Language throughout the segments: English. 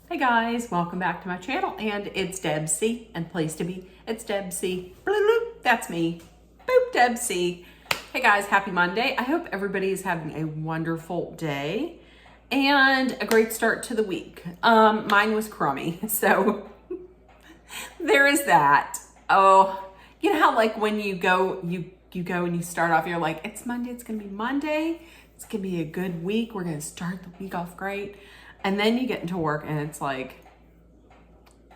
Hey guys, welcome back to my channel, and it's Deb C, and place to be, it's Deb C. Bloop, bloop, that's me. Boop, Deb C. Hey guys, happy Monday. I hope everybody is having a wonderful day and a great start to the week. Mine was crummy, so there is that. Oh, you know how like when you go and you start off, you're like, it's Monday, it's gonna be Monday. It's gonna be a good week. We're gonna start the week off great. And then you get into work and it's like,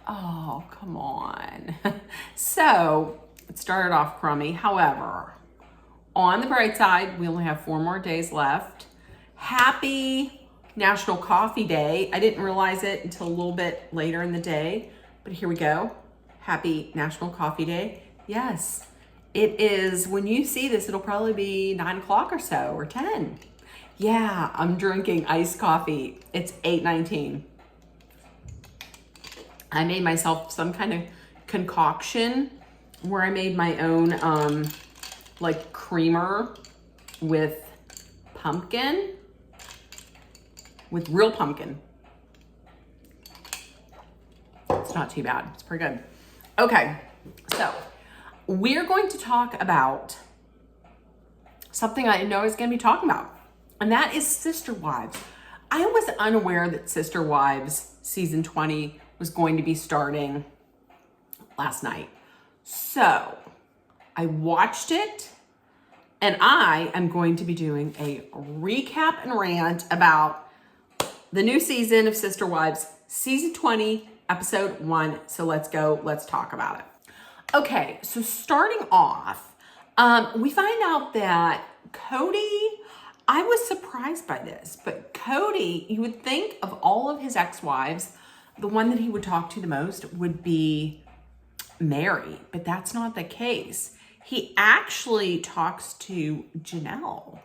oh, come on. So it started off crummy. However, on the bright side, we only have 4 more days left. Happy National Coffee Day. I didn't realize it until a little bit later in the day, but here we go. Happy National Coffee Day. Yes, it is. When you see this, it'll probably be 9 o'clock or so, or 10. Yeah, I'm drinking iced coffee. It's 8:19. I made myself some kind of concoction where I made my own like creamer with pumpkin, with real pumpkin. It's not too bad. It's pretty good. Okay, so we're going to talk about something I know I was going to be talking about. And that is Sister Wives. I was unaware that Sister Wives season 20 was going to be starting last night. So I watched it, and I am going to be doing a recap and rant about the new season of Sister Wives, season 20, episode 1. So let's go. Let's talk about it. Okay, so starting off, we find out that Cody, I was surprised by this, but Cody, you would think of all of his ex-wives, the one that he would talk to the most would be Mary, but that's not the case. He actually talks to Janelle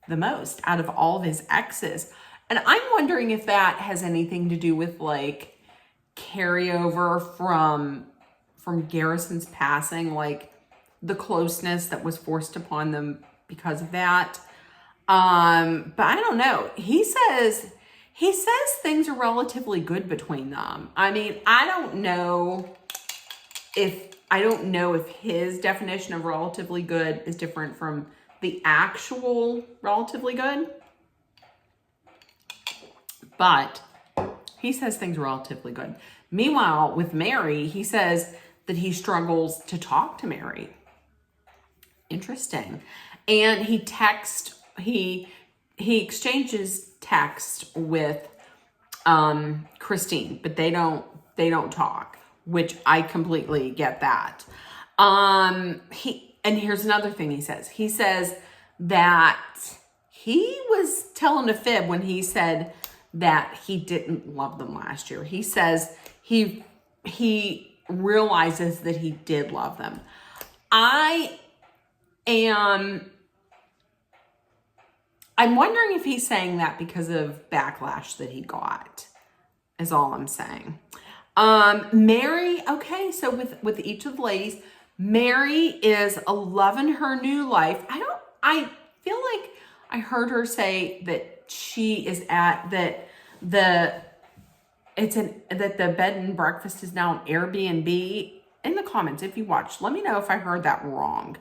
the most out of all of his exes. And I'm wondering if that has anything to do with like carryover from Garrison's passing, like the closeness that was forced upon them because of that. But I don't know. He says things are relatively good between them. I mean, I don't know if his definition of relatively good is different from the actual relatively good. But he says things are relatively good. Meanwhile, with Mary, he says that he struggles to talk to Mary. Interesting. And he exchanges text with Christine, but they don't talk, which I completely get that. And here's another thing he says. He says that he was telling a fib when he said that he didn't love them last year. He says he realizes that he did love them. I'm wondering if he's saying that because of backlash that he got, is all I'm saying. Mary, okay, so with each of the ladies, Mary is loving her new life. I feel like I heard her say that she is that the bed and breakfast is now an Airbnb. In the comments, if you watched, let me know if I heard that wrong.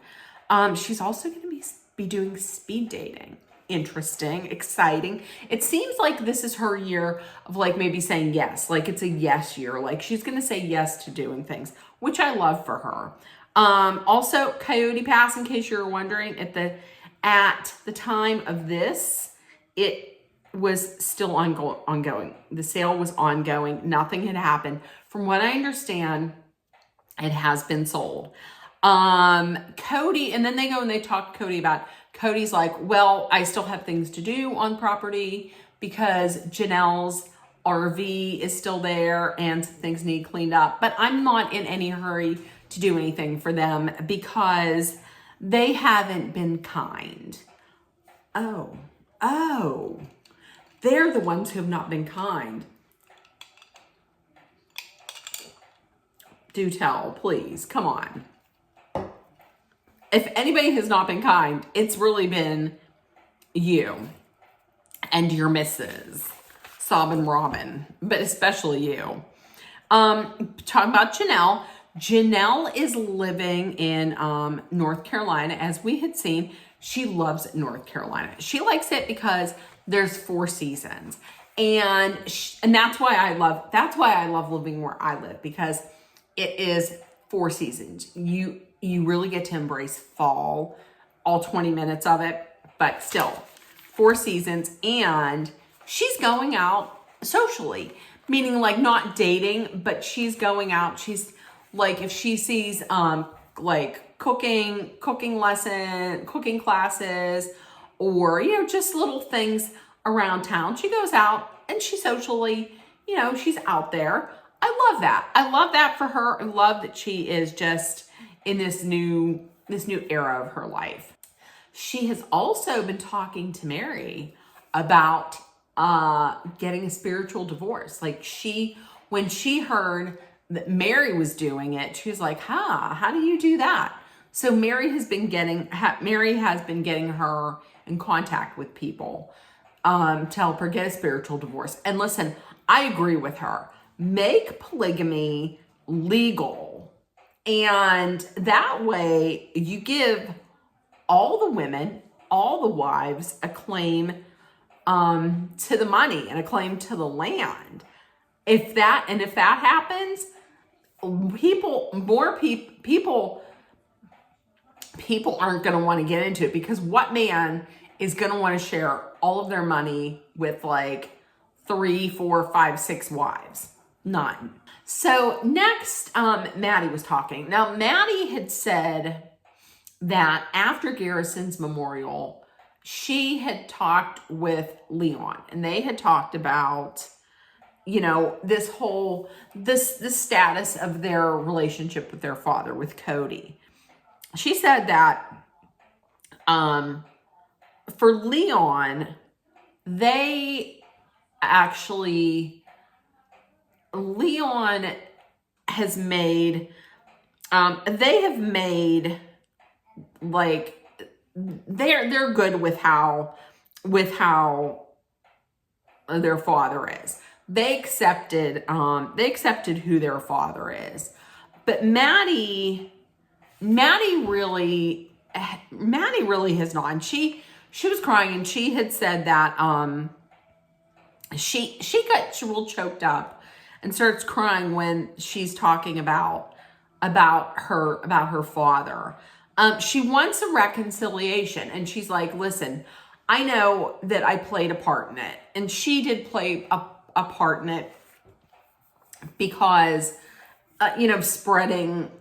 She's also going to be doing speed dating. Interesting, exciting. It seems like this is her year of like maybe saying yes, like it's a yes year. Like she's going to say yes to doing things, which I love for her. Also, Coyote Pass, in case you're wondering, at the time of this, it was still ongoing. The sale was ongoing. Nothing had happened. From what I understand, it has been sold. Cody, and then they go and they talk to Cody about, Cody's like, well, I still have things to do on property because Janelle's RV is still there and some things need cleaned up, but I'm not in any hurry to do anything for them because they haven't been kind. Oh, they're the ones who have not been kind. Do tell, please. Come on. If anybody has not been kind, it's really been you and your missus. sobbing Robin, but especially you. Talking about Janelle. Janelle is living in North Carolina, as we had seen. She loves North Carolina. She likes it because there's 4 seasons, and that's why I love living where I live, because it is 4 seasons. You really get to embrace fall, all 20 minutes of it, but still 4 seasons. And she's going out socially, meaning like not dating, but she's going out. She's like, if she sees like cooking classes, or just little things around town, she goes out and she socially, she's out there. I love that. I love that for her. I love that she is just in this new era of her life. She has also been talking to Mary about getting a spiritual divorce. Like when she heard that Mary was doing it, she was like, how do you do that? So Mary has been getting her in contact with people to help her get a spiritual divorce. And listen, I agree with her. Make polygamy legal. And that way you give all the women, all the wives, a claim to the money and a claim to the land. If that happens, people aren't going to want to get into it, because what man is going to want to share all of their money with like 3, 4, 5, 6 wives? None. So next, Maddie was talking. Now, Maddie had said that after Garrison's memorial, she had talked with Leon, and they had talked about, this whole, this status of their relationship with their father, with Cody. She said that for Leon, Leon has made, they have made, like, they're good with how their father is. They accepted who their father is. But Maddie really has not. And she was crying, and she had said that she got real choked up and starts crying when she's talking about her father. She wants a reconciliation, and she's like, listen, I know that I played a part in it, and she did play a part in it because spreading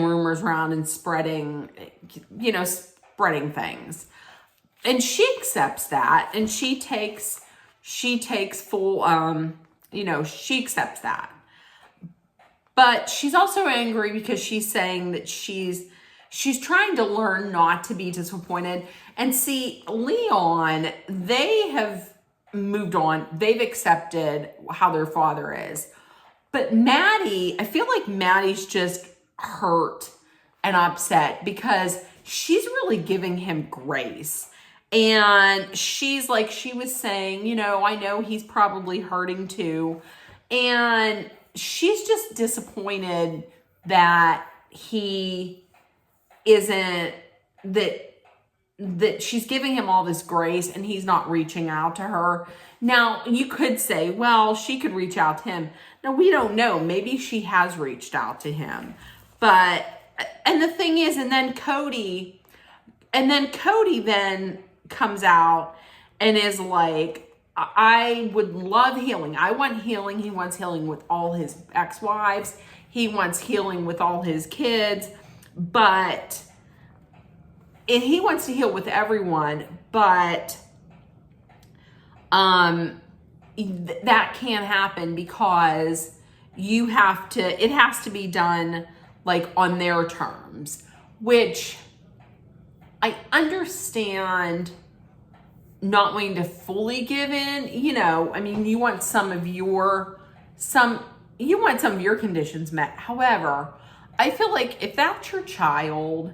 rumors around and spreading things. And she accepts that, and she takes full, she accepts that. But she's also angry because she's saying that she's trying to learn not to be disappointed. And see, Leon, they have moved on. They've accepted how their father is. But Maddie, I feel like Maddie's just hurt and upset because she's really giving him grace. And she's like, she was saying, I know he's probably hurting too. And she's just disappointed that he isn't, that she's giving him all this grace and he's not reaching out to her. Now, you could say, well, she could reach out to him. Now, we don't know. Maybe she has reached out to him. But, and the thing is, and then Cody then comes out and is like, I would love healing. I want healing. He wants healing with all his ex-wives. He wants healing with all his kids. And he wants to heal with everyone, but that can't happen because it has to be done like on their terms, which I understand not wanting to fully give in, you want some of your conditions met. However, I feel like if that's your child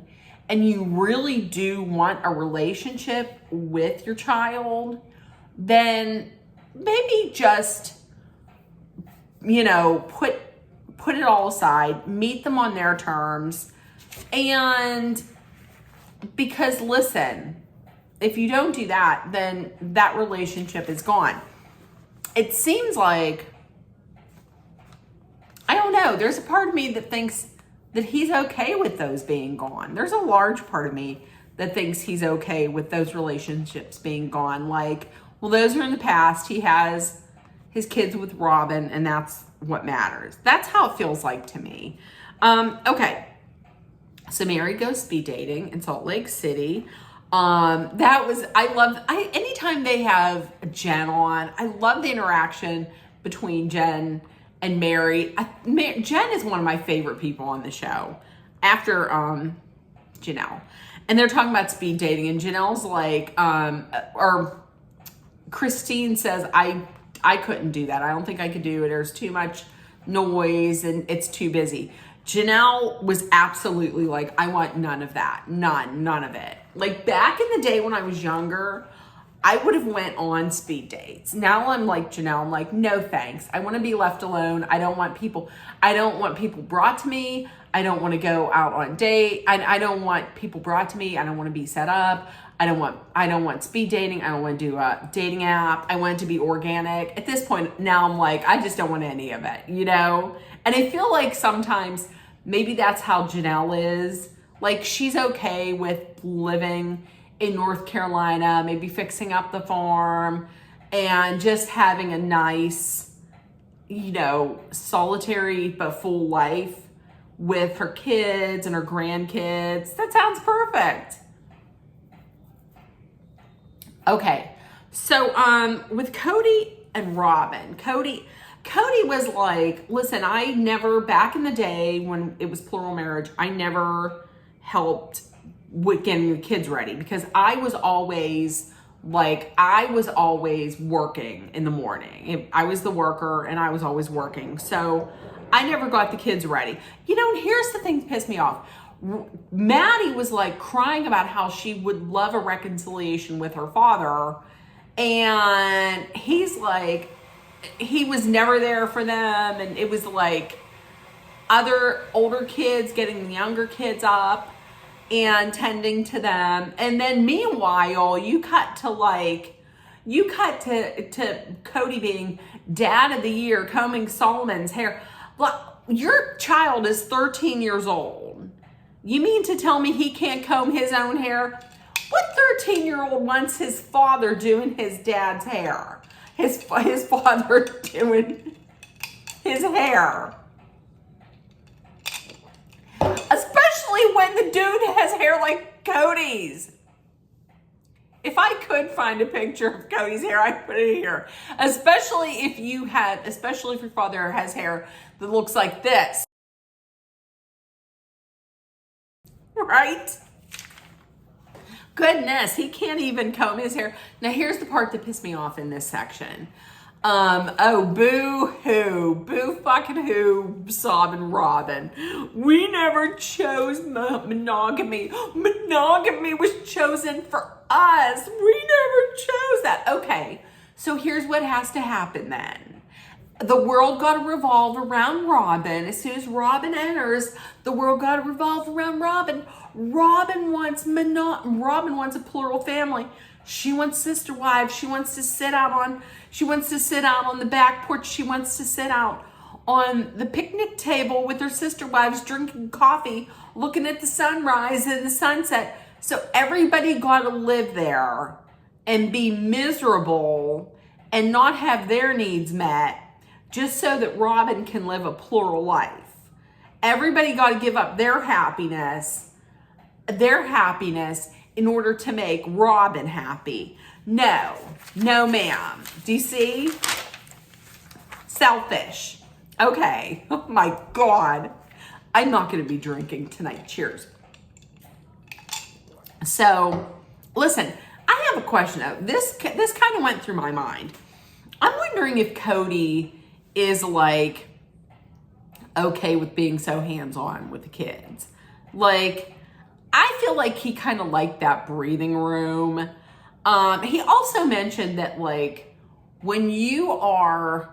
and you really do want a relationship with your child, then maybe just, you know, put it all aside, meet them on their terms. And because listen, if you don't do that, then that relationship is gone. It seems like, I don't know, there's a part of me that thinks that he's okay with those being gone. There's a large part of me that thinks he's okay with those relationships being gone. Like, well, those are in the past. He has his kids with Robin, and that's what matters. That's how it feels like to me. Okay. So Mary goes speed dating in Salt Lake City. Anytime they have Jen on, I love the interaction between Jen and Mary. Jen is one of my favorite people on the show after Janelle. And they're talking about speed dating, and Janelle's like, or Christine says, I couldn't do that. I don't think I could do it. There's too much noise and it's too busy. Janelle was absolutely like, I want none of that. None of it. Like back in the day when I was younger, I would have went on speed dates. Now I'm like Janelle, I'm like, no thanks. I want to be left alone. I don't want people brought to me. I don't want to go out on a date. I don't want people brought to me. I don't want to be set up. I don't want speed dating. I don't want to do a dating app. I want it to be organic. At this point, now I'm like, I just don't want any of it, you know? And I feel like sometimes maybe that's how Janelle is. Like she's okay with living in North Carolina, maybe fixing up the farm and just having a nice, you know, solitary but full life with her kids and her grandkids. That sounds perfect. Okay, so with Cody and Robin, Cody was like, listen, I never, back in the day when it was plural marriage, I never helped with getting the kids ready because I was always working in the morning. I was the worker and I was always working. So I never got the kids ready. You know, and here's the thing that pissed me off. Maddie was like crying about how she would love a reconciliation with her father. And he's like, he was never there for them. And it was like other older kids getting the younger kids up and tending to them. And then meanwhile, you cut to Cody being dad of the year, combing Solomon's hair. Well, your child is 13 years old. You mean to tell me he can't comb his own hair? What 13-year-old wants his father doing his dad's hair? His father doing his hair. Especially when the dude has hair like Cody's. If I could find a picture of Cody's hair, I'd put it here. Especially if your father has hair that looks like this. Right? Goodness, he can't even comb his hair. Now here's the part that pissed me off in this section. Boo fucking hoo, sobbing Robin. We never chose monogamy. Monogamy was chosen for us. We never chose that. Okay, so here's what has to happen then. The world got to revolve around Robin. As soon as Robin enters, the world got to revolve around Robin. Robin wants a plural family. She wants sister wives. She wants to sit out on the back porch. She wants to sit out on the picnic table with her sister wives drinking coffee, looking at the sunrise and the sunset. So everybody got to live there and be miserable and not have their needs met just so that Robin can live a plural life. Everybody got to give up their happiness in order to make Robin happy. No ma'am. Do you see? Selfish. Okay. Oh my God. I'm not going to be drinking tonight. Cheers. So, listen, I have a question. This kind of went through my mind. I'm wondering if Cody is like okay with being so hands-on with the kids. Like, I feel like he kind of liked that breathing room. He also mentioned that like when you're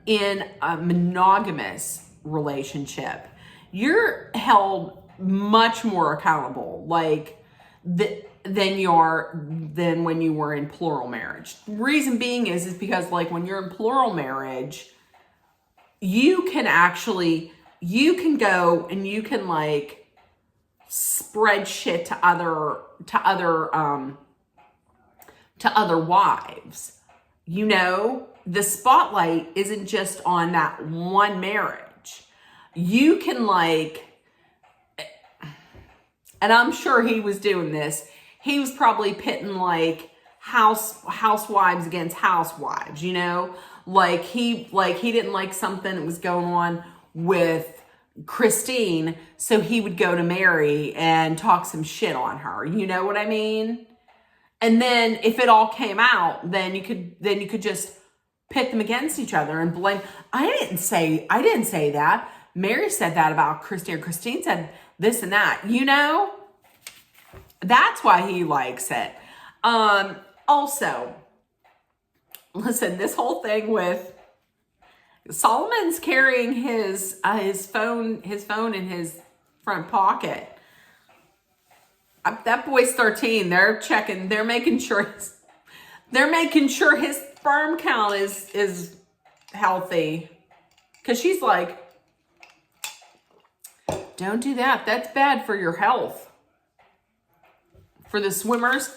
in a monogamous relationship, you're held much more accountable, like than when you were in plural marriage. Reason being is because like when you're in plural marriage, you can go and you can like spread shit to other wives. You know, the spotlight isn't just on that one marriage. You can like, and I'm sure he was doing this. He was probably pitting like housewives against housewives, you know? Like he didn't like something that was going on with Christine, so he would go to Mary and talk some shit on her. You know what I mean? And then if it all came out, then you could just pit them against each other and blame. I didn't say that. Mary said that about Christine, or Christine said this and that. You know? That's why he likes it. Also, listen, this whole thing with Solomon's carrying his phone in his front pocket. That boy's 13. They're making sure his sperm count is healthy. Cause she's like, don't do that. That's bad for your health. For the swimmers,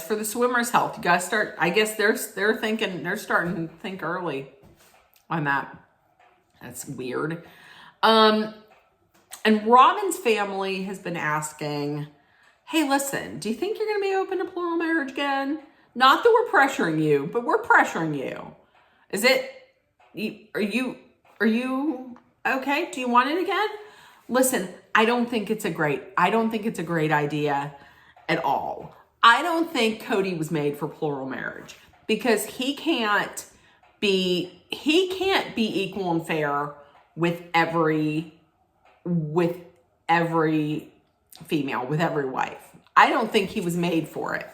for the swimmers' health, you gotta start. I guess they're starting to think early on that. That's weird. And Robin's family has been asking, hey, listen, do you think you're going to be open to plural marriage again? Not that we're pressuring you, but we're pressuring you. Are you okay? Do you want it again? Listen, I don't think it's a great idea at all. I don't think Cody was made for plural marriage because he can't be equal and fair with every female, with every wife. I don't think he was made for it.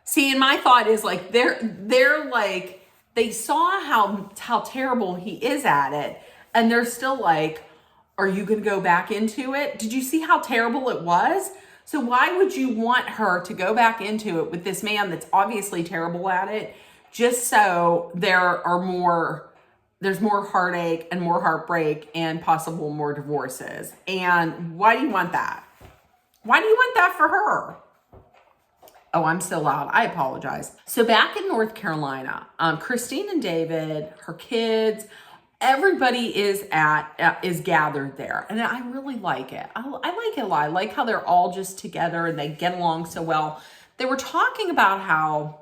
See, and my thought is like, they're like, they saw how terrible he is at it. And they're still like, are you going to go back into it? Did you see how terrible it was? So why would you want her to go back into it with this man that's obviously terrible at it, just so there's more heartache and more heartbreak and possible more divorces? And why do you want that? Why do you want that for her? Oh, I'm so loud. I apologize. So back in North Carolina, Christine and David, her kids, everybody is gathered there. And I really like it. I like it a lot. I like how they're all just together and they get along so well. They were talking about how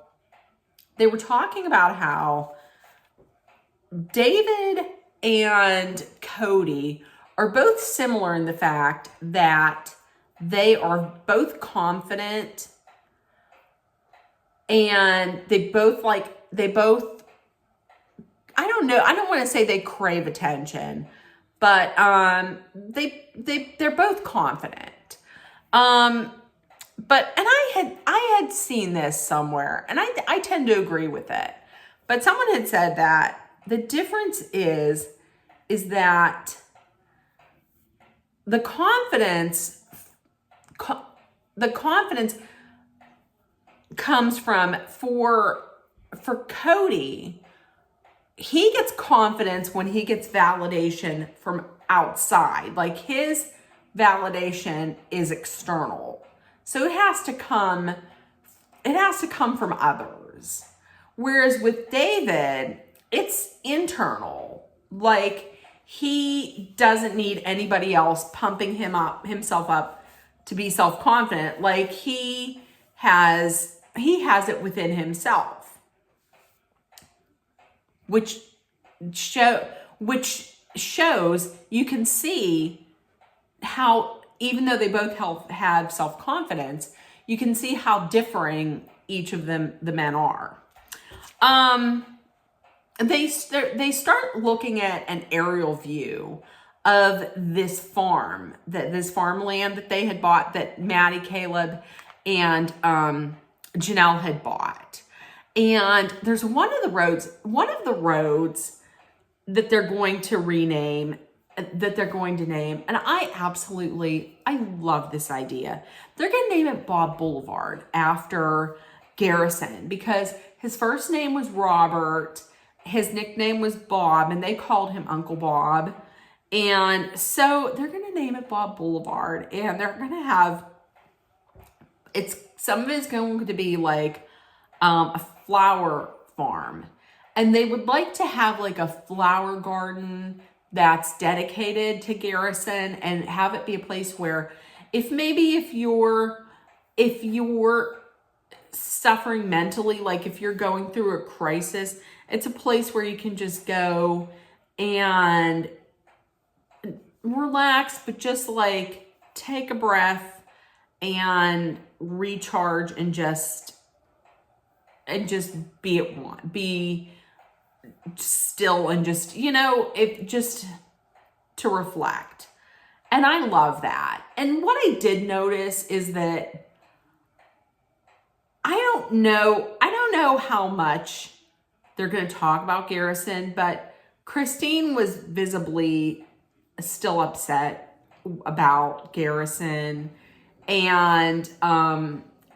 David and Cody are both similar in the fact that they are both confident and they both, I don't know, I don't want to say they crave attention, but they're both confident. And I had seen this somewhere, and I tend to agree with it. But someone had said that the difference is that the confidence comes from, for Cody, he gets confidence when he gets validation from outside. Like his validation is external. So it has to come from others. Whereas with David, it's internal. Like he doesn't need anybody else pumping himself up to be self-confident. Like he has it within himself, which shows, you can see how, even though they both have self-confidence, you can see how differing each of them, the men are. They start looking at an aerial view of this farmland that they had bought, that Maddie, Caleb, and Janelle had bought. And there's one of the roads that they're going to rename, that they're going to name. And I love this idea. They're going to name it Bob Boulevard after Garrison, because his first name was Robert, his nickname was Bob, and they called him Uncle Bob. And so they're going to name it Bob Boulevard, and they're going to have, some of it's going to be like a flower farm. And they would like to have like a flower garden that's dedicated to Garrison, and have it be a place where if you're suffering mentally, like if you're going through a crisis, it's a place where you can just go and relax, but just like take a breath and recharge and just be still and just, just to reflect. And I love that. And what I did notice is that I don't know how much they're going to talk about Garrison, but Christine was visibly still upset about Garrison, and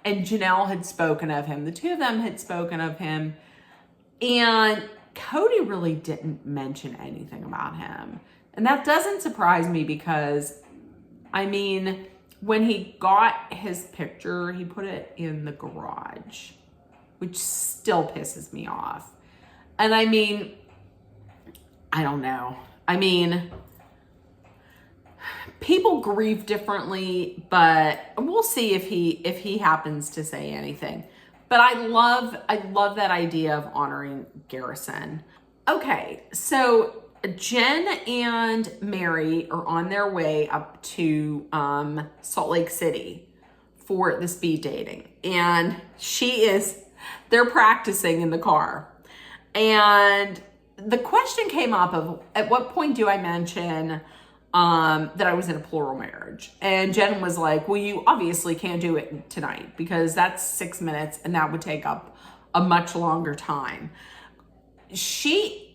Janelle had spoken of him. The two of them had spoken of him, and Cody really didn't mention anything about him. And that doesn't surprise me, because when he got his picture, he put it in the garage, which still pisses me off. And I don't know. People grieve differently, but we'll see if he happens to say anything. But I love that idea of honoring Garrison. Okay, so Jen and Mary are on their way up to Salt Lake City for the speed dating. And they're practicing in the car. And the question came up of, at what point do I mention that I was in a plural marriage? And Jen was like, well, you obviously can't do it tonight, because that's 6 minutes and that would take up a much longer time.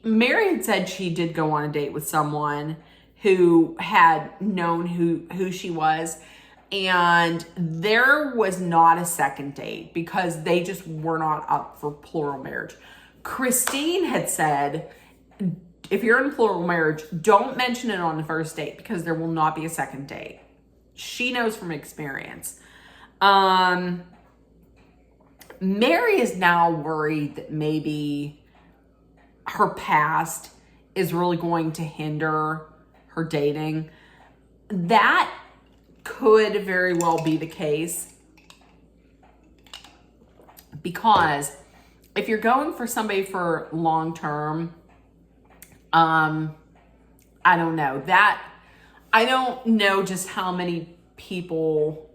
Mary had said she did go on a date with someone who had known who she was, and there was not a second date because they just were not up for plural marriage. Christine had said, if you're in plural marriage, don't mention it on the first date, because there will not be a second date. She knows from experience. Mary is now worried that maybe her past is really going to hinder her dating. That could very well be the case, because if you're going for somebody for long term, I don't know just how many people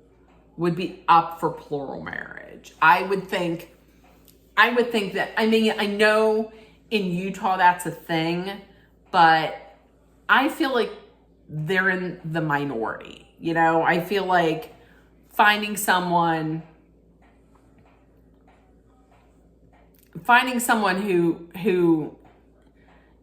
would be up for plural marriage. I would think that, I know in Utah that's a thing, but I feel like they're in the minority. I feel like finding someone who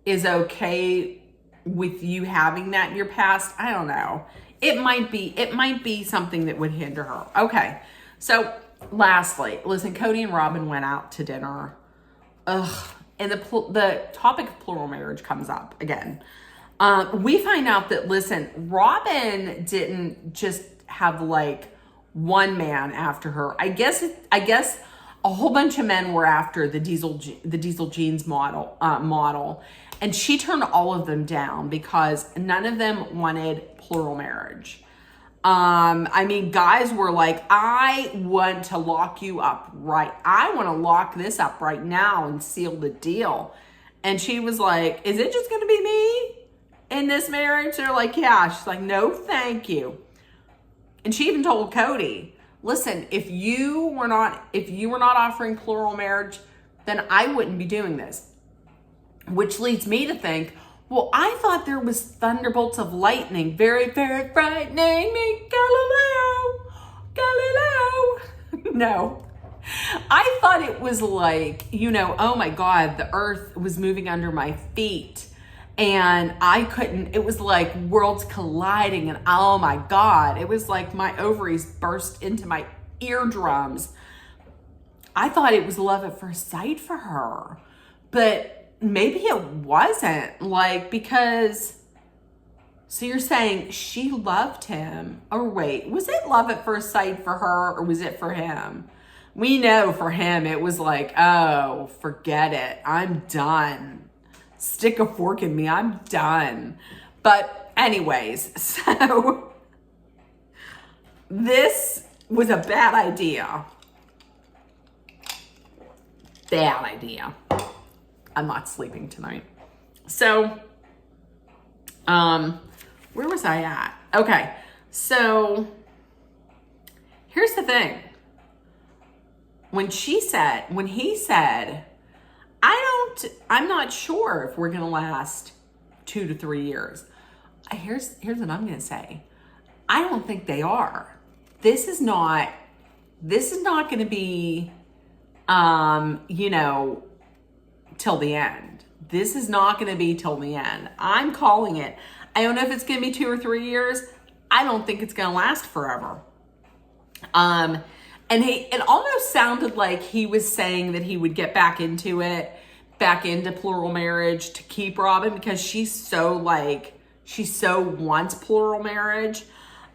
is okay with you having that in your past, I don't know. It might be something that would hinder her. Okay. So lastly, listen, Cody and Robin went out to dinner. And the topic of plural marriage comes up again. We find out that, listen, Robin didn't just have like one man after her. I guess a whole bunch of men were after the Diesel Jeans model, and she turned all of them down because none of them wanted plural marriage. Guys were like, I want to lock you up I want to lock this up right now and seal the deal. And she was like, is it just going to be me in this marriage? They're like, yeah. She's like, no, thank you. And she even told Cody, listen, if you were not offering plural marriage, then I wouldn't be doing this. Which leads me to think, Well, I thought there was thunderbolts of lightning. Very, very frightening me, Galileo. Galileo. No. I thought it was like, oh my God, the earth was moving under my feet. And I couldn't, it was like worlds colliding. And oh my God, it was like my ovaries burst into my eardrums. I thought it was love at first sight for her. But maybe it wasn't. Like, because, so you're saying she loved him. Or wait, was it love at first sight for her, or was it for him? We know for him, it was like, oh, forget it. I'm done. Stick a fork in me. I'm done. But anyways, so this was a bad idea. Bad idea. I'm not sleeping tonight. So, where was I at? Okay. So here's the thing. When he said, I'm not sure if we're going to last 2 to 3 years. Here's what I'm going to say. I don't think they are. This is not going to be, till the end. This is not going to be till the end. I'm calling it. I don't know if it's going to be 2 or 3 years. I don't think it's going to last forever. And it almost sounded like he was saying that he would get back into plural marriage to keep Robin, because she so wants plural marriage.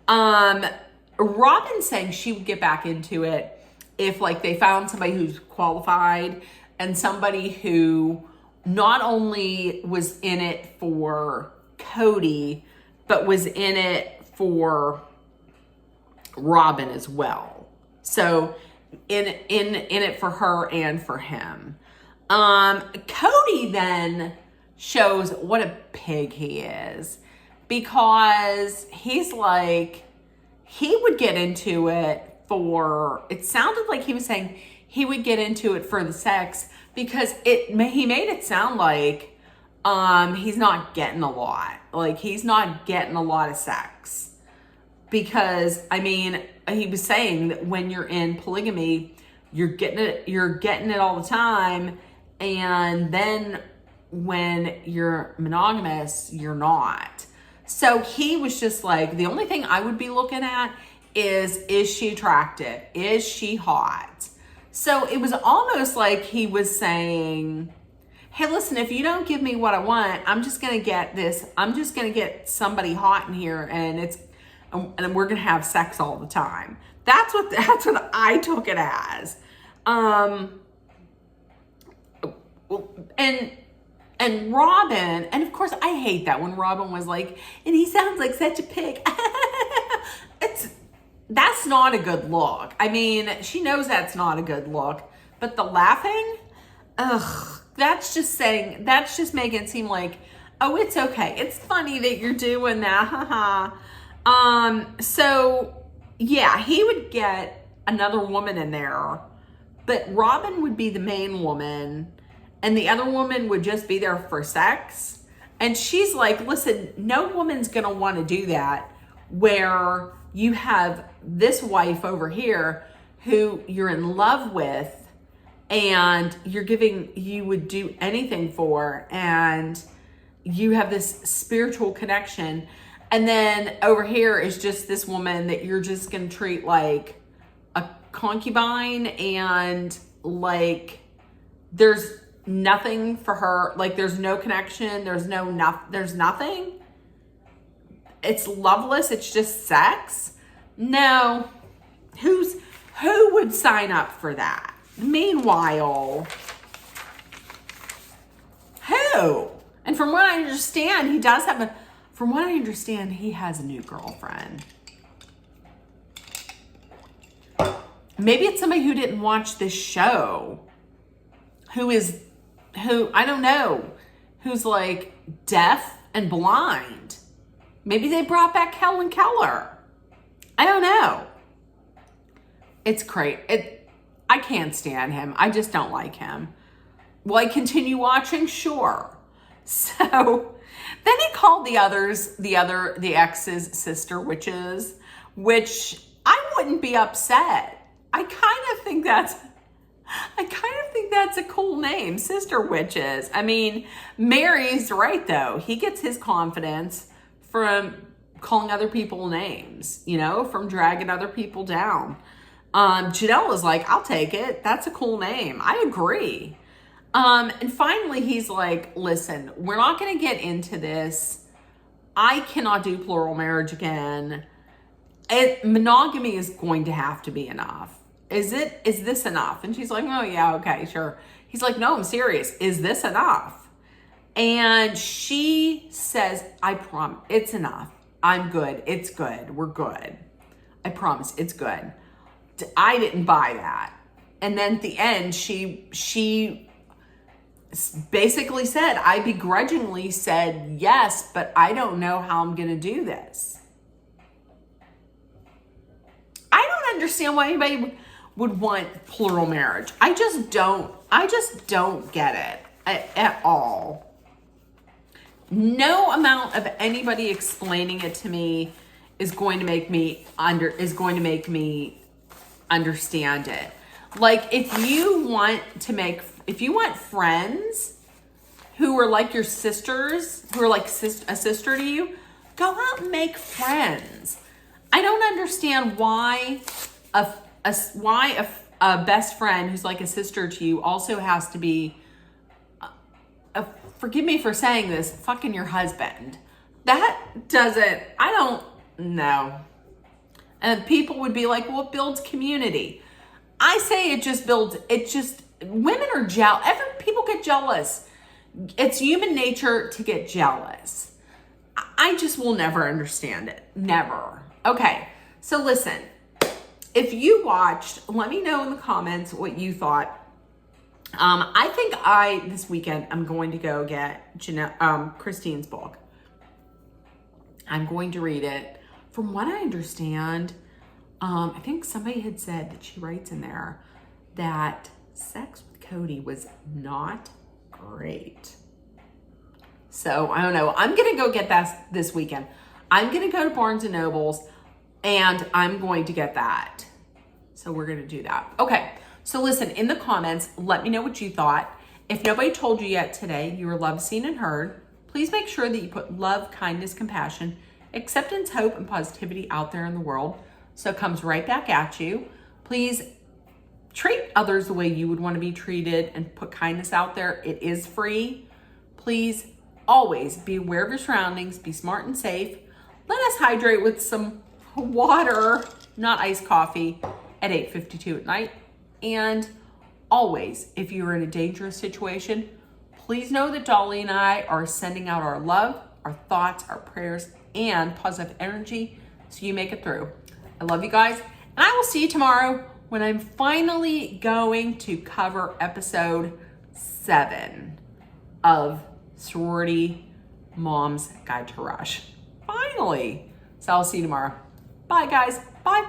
Robin's saying she would get back into it if they found somebody who's qualified and somebody who not only was in it for Cody, but was in it for Robin as well. So in it for her and for him. Cody then shows what a pig he is, because he's like, he would get into it for, it sounded like he was saying he would get into it for the sex, because he made it sound like he's not getting a lot. Like, he's not getting a lot of sex. Because, he was saying that when you're in polygamy, you're getting it all the time. And then when you're monogamous, you're not. So he was just like, the only thing I would be looking at is she attractive? Is she hot? So it was almost like he was saying, hey, listen, if you don't give me what I want, I'm just going to get somebody hot in here, and we're going to have sex all the time. That's what I took it as. And Robin, and of course I hate that when Robin was like, and he sounds like such a pig. That's not a good look. She knows that's not a good look, but the laughing, that's just making it seem like, oh, it's okay. It's funny that you're doing that. Haha. So yeah, he would get another woman in there, but Robin would be the main woman, and the other woman would just be there for sex. And she's like, listen, no woman's going to want to do that, where you have this wife over here who you're in love with and you would do anything for, and you have this spiritual connection. And then over here is just this woman that you're just going to treat like a concubine, and like there's nothing for her. Like, there's no connection. There's nothing. It's loveless. It's just sex. No. Who would sign up for that? Meanwhile, who? And from what I understand, he has a new girlfriend. Maybe it's somebody who didn't watch this show, who I don't know, who's like deaf and blind. Maybe they brought back Helen Keller. I don't know. It's great. I can't stand him. I just don't like him. Will I continue watching? Sure. So then he called the ex's sister witches, which I wouldn't be upset. I kind of think that's a cool name, sister witches. I mean, Mary's right though. He gets his confidence from calling other people names, from dragging other people down. Janelle was like, I'll take it. That's a cool name. I agree. And finally he's like, listen, we're not going to get into this. I cannot do plural marriage again. Monogamy is going to have to be enough. Is this enough? And she's like, oh yeah, okay, sure. He's like, no, I'm serious. Is this enough? And she says, I promise it's enough. I'm good. It's good. We're good. I promise it's good. I didn't buy that. And then at the end, she basically said, I begrudgingly said yes, but I don't know how I'm going to do this. I don't understand why anybody would want plural marriage. I just don't get it at all. No amount of anybody explaining it to me is going to make me understand it. Like if you want friends who are like your sisters, who are like a sister to you, go out and make friends. I don't understand why a best friend who's like a sister to you also has to be, forgive me for saying this, fucking your husband. I don't know. And people would be like, well, it builds community. I say women are jealous. People get jealous. It's human nature to get jealous. I just will never understand it. Never. Okay, so listen. If you watched, let me know in the comments what you thought. I think this weekend, I'm going to go get Christine's book. I'm going to read it. From what I understand, I think somebody had said that she writes in there that sex with Cody was not great. So I don't know. I'm going to go get that this weekend. I'm going to go to Barnes & Noble's and I'm going to get that. So we're going to do that. Okay. So listen, in the comments, let me know what you thought. If nobody told you yet today, you were loved, seen, and heard, please make sure that you put love, kindness, compassion, acceptance, hope, and positivity out there in the world so it comes right back at you. Please treat others the way you would want to be treated and put kindness out there. It is free. Please always be aware of your surroundings, be smart and safe. Let us hydrate with some water, not iced coffee, at 8:52 at night. And always, if you're in a dangerous situation, please know that Dolly and I are sending out our love, our thoughts, our prayers, and positive energy so you make it through. I love you guys, and I will see you tomorrow when I'm finally going to cover episode 7 of Sorority Mom's Guide to Rush. Finally. So I'll see you tomorrow. Bye, guys. Bye.